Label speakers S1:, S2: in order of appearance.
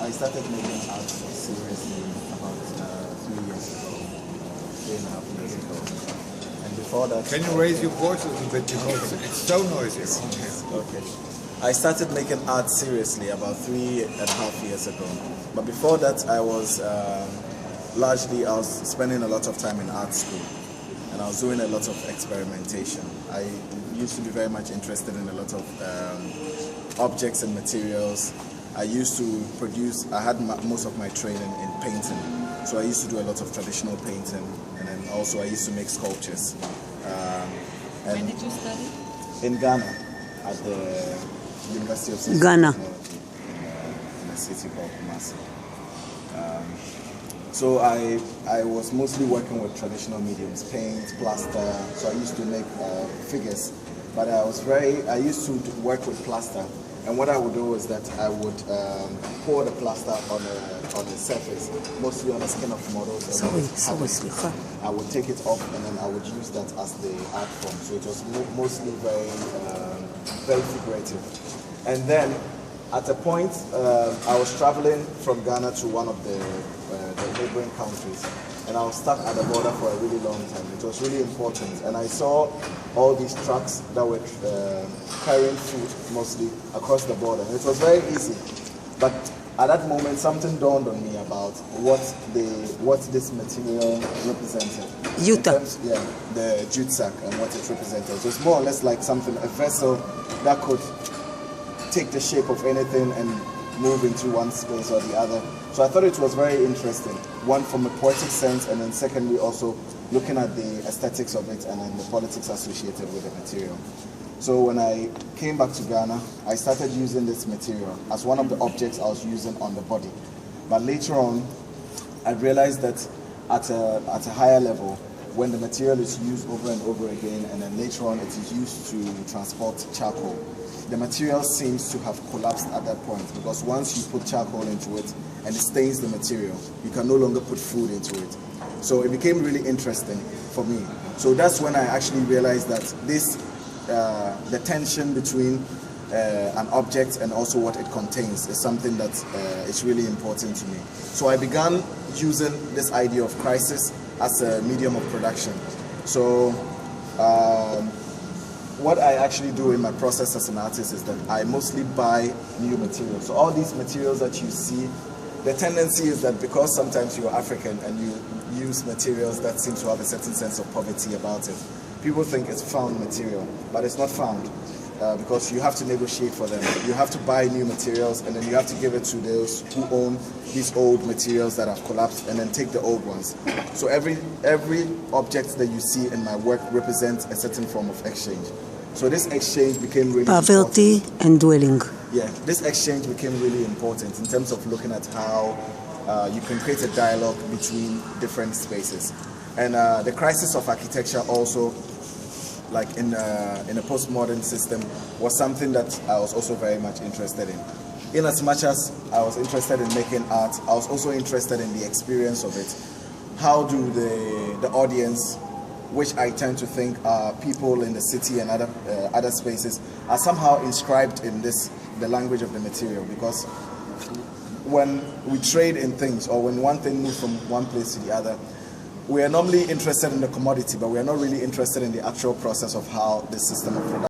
S1: I started making art seriously about 3 years ago, 3.5 years ago. And before that...
S2: Can you raise your voice a little bit because it's so noisy around here?
S1: Okay. I started making art seriously about 3.5 years ago. But before that, I was spending a lot of time in art school. And I was doing a lot of experimentation. I used to be very much interested in a lot of objects and materials. I used to produce, I had most of my training in painting. So I used to do a lot of traditional painting. And then also I used to make sculptures.
S3: Where did you study?
S1: In Ghana, at the University of
S3: Ghana.
S1: Technology in a city called Kumasi. So I was mostly working with traditional mediums, paint, plaster. So I used to make figures, but I used to work with plaster. And what I would do is that I would pour the plaster on the surface, mostly on the skin of models. I would take it off and then I would use that as the art form. So it was mostly very figurative. And then at a point, I was traveling from Ghana to one of the neighboring countries, and I was stuck at the border for a really long time. It was really important, and I saw all these trucks that were carrying food mostly across the border. And it was very easy, but at that moment, something dawned on me about what this material represented.
S3: Utah.
S1: Yeah, the jute sack and what it represented. It was more or less like something, a vessel that could take the shape of anything and move into one space or the other. So I thought it was very interesting. One, from a poetic sense, and then secondly also looking at the aesthetics of it and then the politics associated with the material. So when I came back to Ghana, I started using this material as one of the objects I was using on the body. But later on, I realized that at a higher level, when the material is used over and over again, and then later on it is used to transport charcoal, the material seems to have collapsed at that point, because once you put charcoal into it and it stains the material, you can no longer put food into it. So it became really interesting for me. So that's when I actually realized that the tension between an object and also what it contains is something that is really important to me. So I began using this idea of crisis as a medium of production. So what I actually do in my process as an artist is that I mostly buy new materials. So all these materials that you see, the tendency is that because sometimes you're African and you use materials that seem to have a certain sense of poverty about it, people think it's found material, but it's not found because you have to negotiate for them. You have to buy new materials and then you have to give it to those who own these old materials that have collapsed and then take the old ones. So every object that you see in my work represents a certain form of exchange. So this exchange became really
S3: poverty
S1: important.
S3: And dwelling.
S1: Yeah, this exchange became really important in terms of looking at how you can create a dialogue between different spaces. And the crisis of architecture also, like in a postmodern system, was something that I was also very much interested in. In as much as I was interested in making art, I was also interested in the experience of it. How do the audience, which I tend to think are people in the city and other spaces, are somehow inscribed in the language of the material, because when we trade in things or when one thing moves from one place to the other, we are normally interested in the commodity, but we are not really interested in the actual process of how the system of production